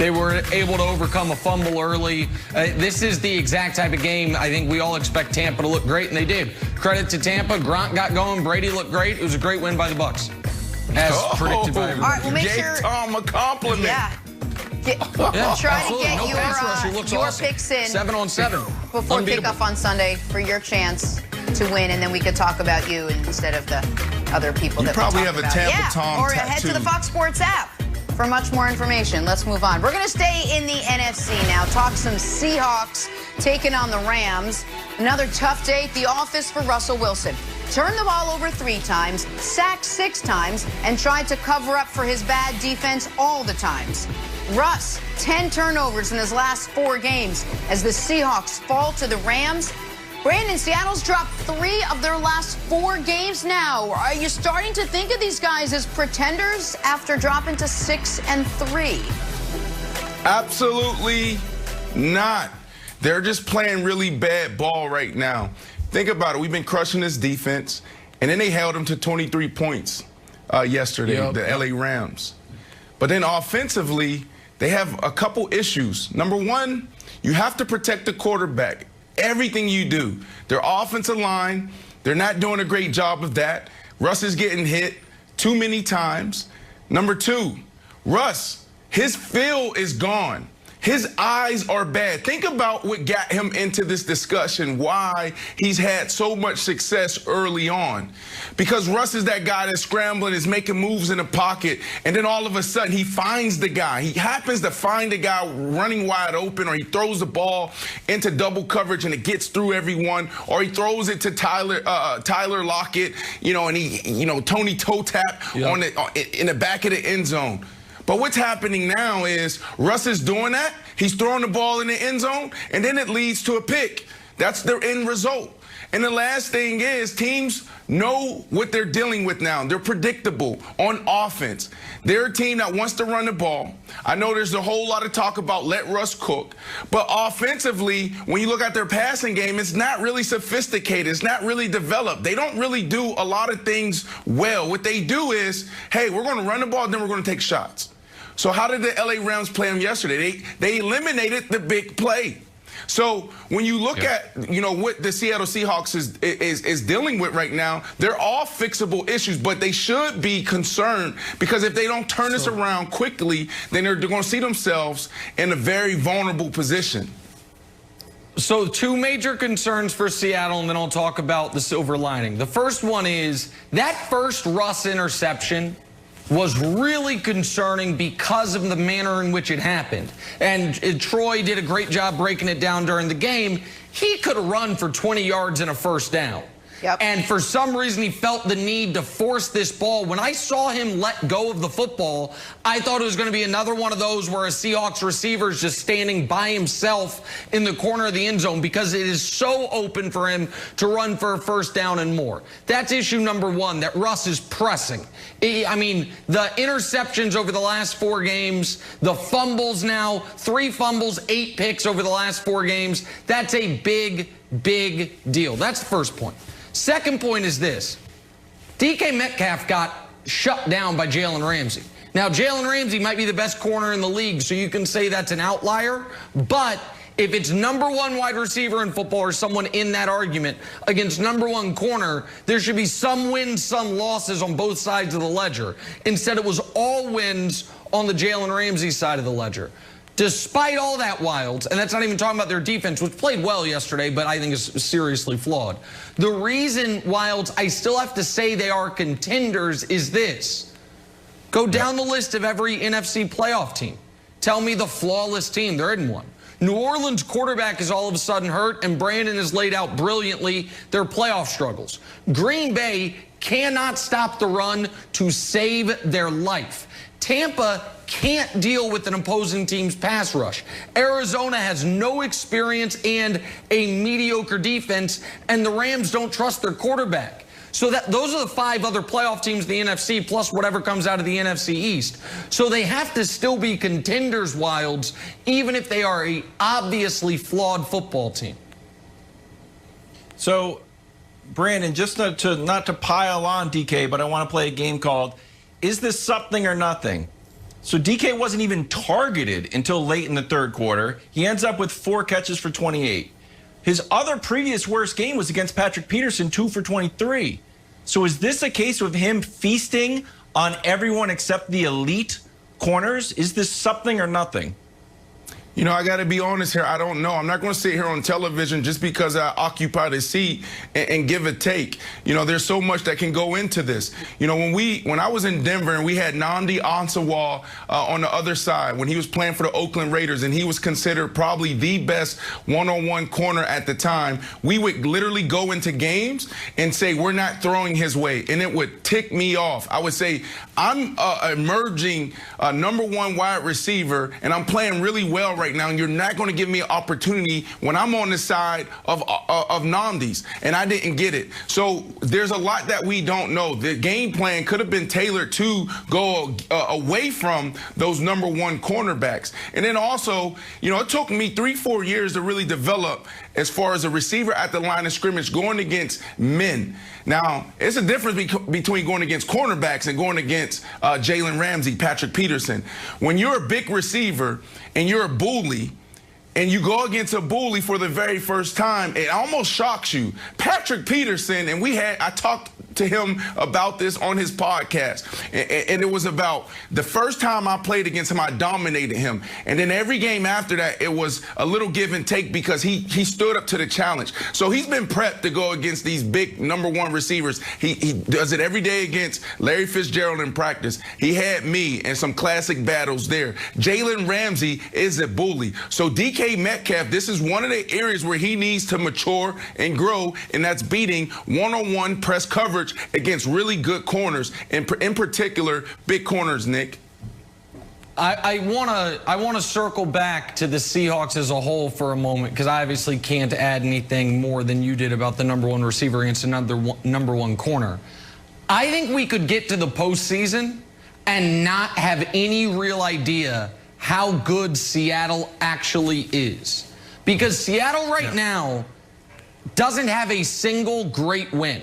They were able to overcome a fumble early. This is the exact type of game I think we all expect Tampa to look great, and they did. Credit to Tampa. Gronk got going. Brady looked great. It was a great win by the Bucs, as predicted by everybody. All right, we'll make sure. Tom a compliment. Yeah. Try to get your picks in 7 on 7 before kickoff on Sunday for your chance to win, and then we could talk about you instead of the other people. You probably have a Tampa Tom or tattoo. head to the Fox Sports app for much more information. Let's move on. We're going to stay in the NFC now. Talk some Seahawks taking on the Rams. Another tough day at the office for Russell Wilson. Turned the ball over 3 times, sacked 6 times, and tried to cover up for his bad defense all the times. Russ, 10 turnovers in his last 4 games as the Seahawks fall to the Rams. Brandon, Seattle's dropped 3 of their last 4 games now. Are you starting to think of these guys as pretenders after dropping to 6 and 3? Absolutely not. They're just playing really bad ball right now. Think about it. We've been crushing this defense, and then they held them to 23 points yesterday, the LA Rams. But then offensively, they have a couple issues. Number one, you have to protect the quarterback. Everything you do. Their offensive line, they're not doing a great job of that. Russ is getting hit too many times. Number 2, Russ, his feel is gone. His eyes are bad. Think about what got him into this discussion, why he's had so much success early on. Because Russ is that guy that's scrambling, is making moves in the pocket, and then all of a sudden he finds the guy. He happens to find the guy running wide open, or he throws the ball into double coverage and it gets through everyone, or he throws it to Tyler Lockett, and he, Tony toe tap in the back of the end zone. But what's happening now is Russ is doing that. He's throwing the ball in the end zone, and then it leads to a pick. That's their end result. And the last thing is teams know what they're dealing with now. They're predictable on offense. They're a team that wants to run the ball. I know there's a whole lot of talk about let Russ cook. But offensively, when you look at their passing game, it's not really sophisticated. It's not really developed. They don't really do a lot of things well. What they do is, hey, we're going to run the ball, then we're going to take shots. So how did the LA Rams play them yesterday? They eliminated the big play. So when you look at, what the Seattle Seahawks is dealing with right now, they're all fixable issues, but they should be concerned because if they don't turn this around quickly, then they're going to see themselves in a very vulnerable position. So 2 major concerns for Seattle, and then I'll talk about the silver lining. The first one is that first Russ interception was really concerning because of the manner in which it happened. And Troy did a great job breaking it down during the game. He could have run for 20 yards and a first down. Yep. And for some reason, he felt the need to force this ball. When I saw him let go of the football, I thought it was going to be another one of those where a Seahawks receiver is just standing by himself in the corner of the end zone because it is so open for him to run for a first down and more. That's issue number 1, that Russ is pressing. I mean, the interceptions over the last 4 games, the fumbles now, 3 fumbles, 8 picks over the last 4 games. That's a big, big deal. That's the first point. Second point is this. DK Metcalf got shut down by Jalen Ramsey. Now, Jalen Ramsey might be the best corner in the league, so you can say that's an outlier. But if it's number 1 wide receiver in football or someone in that argument against number 1 corner, there should be some wins, some losses on both sides of the ledger. Instead, it was all wins on the Jalen Ramsey side of the ledger. Despite all that, Wilds, and that's not even talking about their defense, which played well yesterday, but I think is seriously flawed. The reason, Wilds, I still have to say they are contenders is this. Go down the list of every NFC playoff team. Tell me the flawless team. There isn't one. New Orleans quarterback is all of a sudden hurt, and Brandon has laid out brilliantly their playoff struggles. Green Bay cannot stop the run to save their life. Tampa can't deal with an opposing team's pass rush. Arizona has no experience and a mediocre defense, and the Rams don't trust their quarterback. So those are the 5 other playoff teams in the NFC, plus whatever comes out of the NFC East. So they have to still be contenders, Wilds, even if they are a obviously flawed football team. So, Brandon, just not to pile on DK, but I want to play a game called Is This Something or Nothing? So DK wasn't even targeted until late in the third quarter. He ends up with 4 catches for 28. His other previous worst game was against Patrick Peterson, 2 for 23. So is this a case of him feasting on everyone except the elite corners? Is this something or nothing? You know, I got to be honest here. I don't know. I'm not going to sit here on television just because I occupy the seat and give a take. You know, there's so much that can go into this. You know, when I was in Denver and we had Nnamdi Ansawal on the other side when he was playing for the Oakland Raiders, and he was considered probably the best one-on-one corner at the time, we would literally go into games and say we're not throwing his way, and it would tick me off. I would say I'm emerging #1 wide receiver, and I'm playing really well right now, and you're not going to give me an opportunity when I'm on the side of Nnamdi's, and I didn't get it. So there's a lot that we don't know. The game plan could have been tailored to go away from those #1 cornerbacks. And then also, you know, it took me 3-4 years to really develop as far as a receiver at the line of scrimmage going against men. Now, it's a difference between going against cornerbacks and going against Jalen Ramsey, Patrick Peterson. When you're a big receiver and you're a bully, and you go against a bully for the very first time, it almost shocks you. Patrick Peterson, and I talked to him about this on his podcast, and it was about the first time I played against him, I dominated him, and then every game after that, it was a little give and take because he stood up to the challenge. So he's been prepped to go against these big #1 receivers. He does it every day against Larry Fitzgerald in practice. He had me in some classic battles there. Jalen Ramsey is a bully. So DK Metcalf, this is one of the areas where he needs to mature and grow, and that's beating one-on-one press coverage against really good corners, in particular, big corners, Nick. I want to circle back to the Seahawks as a whole for a moment, because I obviously can't add anything more than you did about the #1 receiver against another #1 corner. I think we could get to the postseason and not have any real idea how good Seattle actually is, because Seattle right now doesn't have a single great win.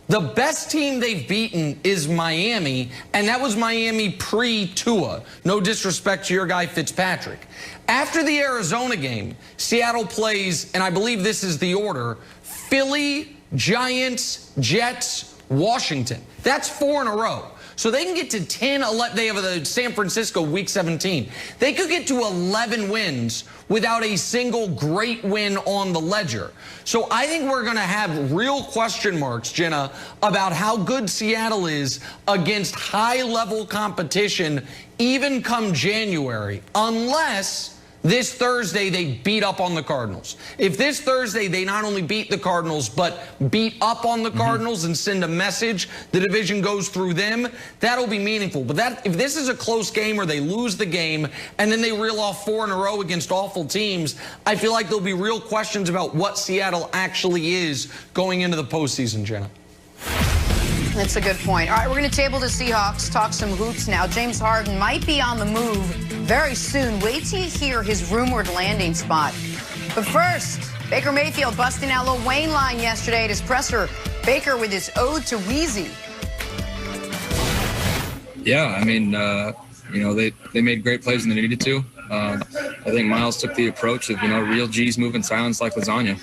The best team they've beaten is Miami, and that was Miami pre-Tua. No disrespect to your guy Fitzpatrick. After the Arizona game, Seattle plays, and I believe this is the order, Philly, Giants, Jets, Washington. That's 4 in a row. So they can get to 10, 11. They have the San Francisco week 17. They could get to 11 wins without a single great win on the ledger. So I think we're going to have real question marks, Jenna, about how good Seattle is against high-level competition even come January, unless this Thursday they beat up on the Cardinals. If this Thursday they not only beat the Cardinals, but beat up on the Cardinals and send a message, the division goes through them, that'll be meaningful. But if this is a close game or they lose the game and then they reel off 4 in a row against awful teams, I feel like there'll be real questions about what Seattle actually is going into the postseason, Jenna. That's a good point. All right, we're going to table the Seahawks, talk some hoops now. James Harden might be on the move very soon. Wait till you hear his rumored landing spot. But first, Baker Mayfield busting out Lil Wayne line yesterday at his presser. Baker with his ode to Weezy. Yeah, I mean, you know, they made great plays when they needed to. I think Miles took the approach of, you know, real G's move in silence like lasagna.